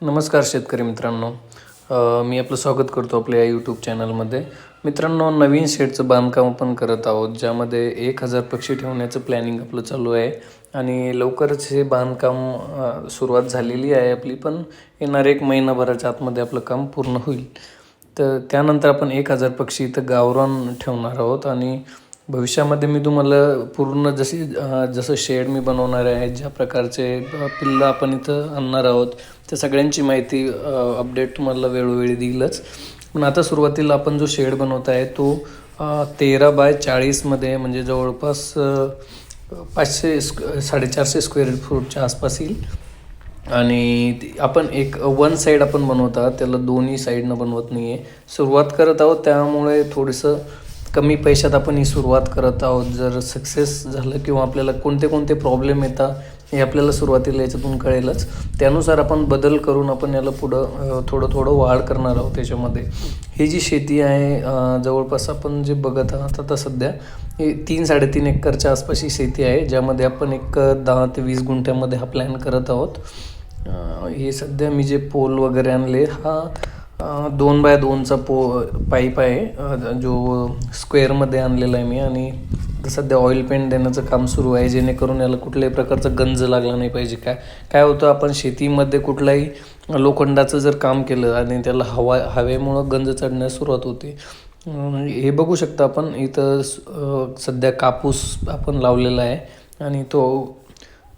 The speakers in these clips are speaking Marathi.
नमस्कार शेतकरी मित्रांनो. मी आपलं स्वागत करतो आपल्या या यूट्यूब चॅनलमध्ये. मित्रांनो, नवीन शेडचं बांधकाम आपण करत आहोत, ज्यामध्ये 1000 पक्षी ठेवण्याचं प्लॅनिंग आपलं चालू आहे आणि लवकरच हे बांधकाम सुरुवात झालेली आहे आपली, पण येणाऱ्या 1 महिनाभराच्या आतमध्ये आपलं काम पूर्ण होईल. तर त्यानंतर आपण 1000 पक्षी इथं गावरान ठेवणार आहोत आणि भविष्यामध्ये मी तुम्हाला पूर्ण जसं शेड मी बनवणार आहे, ज्या प्रकारचे पिल्लं आपण इथं आणणार आहोत, त्या सगळ्यांची माहिती अपडेट तुम्हाला वेळोवेळी देईलच. पण आता सुरुवातीला आपण जो शेड बनवत आहे तो 13 बाय 40 मध्ये, म्हणजे जवळपास 450 स्क्वेअर फूटच्या आसपास येईल. आणि आपण एक वन साईड आपण बनवत आहोत, त्याला दोन्ही साईडनं बनवत नाही आहे. सुरुवात करत आहोत, त्यामुळे थोडंसं कमी पैशात आपण ही सुरुवात करत आहोत. जर सक्सेस झालं किंवा आपल्याला कोणते कोणते प्रॉब्लेम येतात हे आपल्याला सुरुवातीला याच्यातून कळेलच. त्यानुसार आपण बदल करून आपण याला पुढं थोडं वाढ करणार आहोत त्याच्यामध्ये. ही जी शेती आहे जवळपास आपण जे बघत आहात आता सध्या, हे 3-3.5 एकरच्या आसपास ही शेती आहे, ज्यामध्ये आपण एक 10 ते 20 गुंठ्यामध्ये हा प्लॅन करत आहोत. हे सध्या मी जे पोल वगैरे आणले, हा 2 बाय 2चा पाईप आहे, जो स्क्वेअरमध्ये आणलेला आहे मी. आणि सध्या ऑइल पेंट देण्याचं काम सुरू आहे, जेणेकरून याला कुठल्याही प्रकारचा गंज लागला नाही पाहिजे. काय होतं, आपण शेतीमध्ये कुठलाही लोखंडाचं जर काम केलं आणि त्याला हवेमुळं गंज चढण्यास सुरुवात होते. हे बघू शकता आपण इथं सध्या कापूस आपण लावलेला आहे आणि तो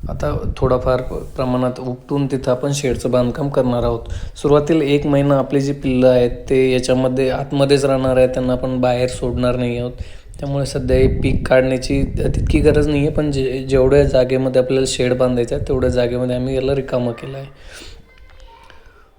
आता थोडाफार प्रमाणात उपटून तिथं आपण शेडचं बांधकाम करणार आहोत. सुरुवातीला 1 महिना आपले जे पिल्लं आहेत ते याच्यामध्ये आतमध्येच राहणार आहे, त्यांना आपण बाहेर सोडणार नाही आहोत. त्यामुळे सध्या हे पीक काढण्याची तितकी गरज नाही आहे, पण जेवढ्या जागेमध्ये आपल्याला शेड बांधायचं आहे तेवढ्या जागेमध्ये आम्ही याला रिकामं केलं आहे.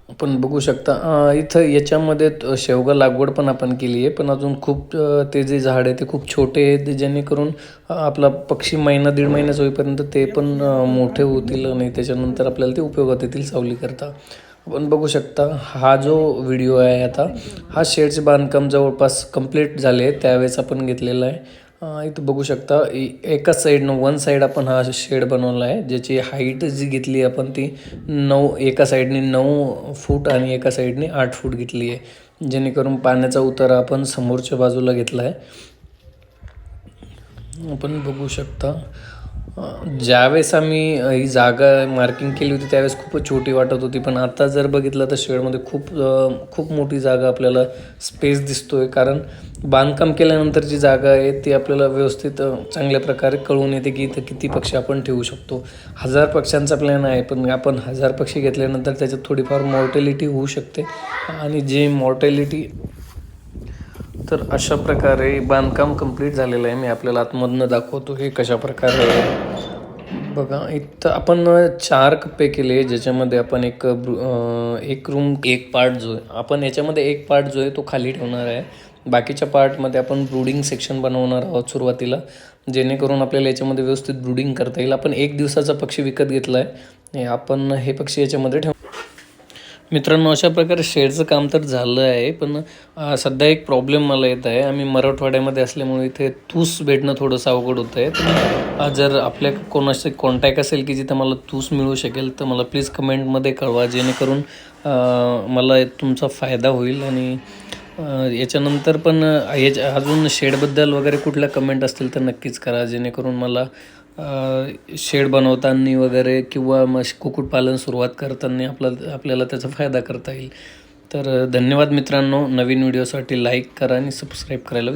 आपण बघू शकता इथं याच्यामध्ये शेवगा लागवड पण आपण केली आहे, पण अजून खूप ते जे झाड आहे ते खूप छोटे आहेत, जेणेकरून आपला पक्षी 1-1.5 महिन्याचा होईपर्यंत ते पण मोठे होतील आणि त्याच्यानंतर आपल्याला ते उपयोगात येतील सावली करता. आपण बघू शकता हा जो व्हिडिओ आहे, आता हा शेडचे बांधकाम जवळपास कंप्लीट झाले आहे, त्यावेळेस आपण घेतलेला आहे. इथं बघू शकता एकाच साईडनं वन साईड आपण हा शेड बनवला आहे, ज्याची हाईट जी घेतली आपण ती एका साईडने 9 फूट आणि एका साईडने 8 फूट घेतली आहे, जेणेकरून पाण्याचा उतारा आपण समोरच्या बाजूला घेतला आहे. आपण बघू शकता ज्यावेळेस आम्ही ही जागा मार्किंग केली होती त्यावेळेस खूपच छोटी वाटत होती, पण आता जर बघितलं तर शेडमध्ये खूप मोठी जागा आपल्याला स्पेस दिसतोय. कारण बांधकाम केल्यानंतरची जागा आहे ती आपल्याला व्यवस्थित चांगल्या प्रकारे कळून येते की इथं किती पक्षी आपण ठेवू शकतो. 1000 पक्ष्यांचा प्लॅन आहे, पण आपण 1000 पक्षी घेतल्यानंतर त्याच्यात थोडीफार मॉर्टॅलिटी होऊ शकते. आणि जे मॉर्टॅलिटी, तर अशा प्रकारे बांधकाम कंप्लीट झालेलं आहे. मी आपल्याला आतमधनं दाखवतो हे कशा प्रकारे बघा. इथं आपण 4 कप्पे केले, ज्याच्यामध्ये आपण एक रूम, एक पार्ट जो आहे आपण याच्यामध्ये एक पार्ट जो आहे तो खाली ठेवणार आहे. बाकीच्या पार्टमध्ये आपण ब्रूडिंग सेक्शन बनवणार आहोत सुरुवातीला, जेणेकरून आपल्याला याच्यामध्ये व्यवस्थित ब्रूडिंग करता येईल. आपण 1 दिवसाचा पक्षी विकत घेतला आहे, आपण हे पक्षी याच्यामध्ये ठेवू. मित्रांनो, अशा प्रकारे शेडचं काम तर झालं आहे, पण सध्या एक प्रॉब्लेम मला येत आहे. आम्ही मराठवाड्यामध्ये असल्यामुळे इथे तूस भेटणं थोडंसं अवघड होतं आहे. तर जर आपल्या कोणाशी कॉन्टॅक्ट असेल की जिथं मला तूस मिळू शकेल तर मला प्लीज कमेंटमध्ये कळवा, जेणेकरून मला तुमचा फायदा होईल. आणि याच्यानंतर पण अजून शेडबद्दल वगैरे कुठल्या कमेंट असतील तर नक्कीच करा, जेणेकरून मला शेड बनवताना वगैरे किंवा मग कुक्कुटपालन सुरुवात करताना आपल्याला त्याचा फायदा करता येईल. तर धन्यवाद मित्रांनो. नवीन व्हिडिओसाठी लाईक करा आणि सबस्क्राईब करायला विसरू नका.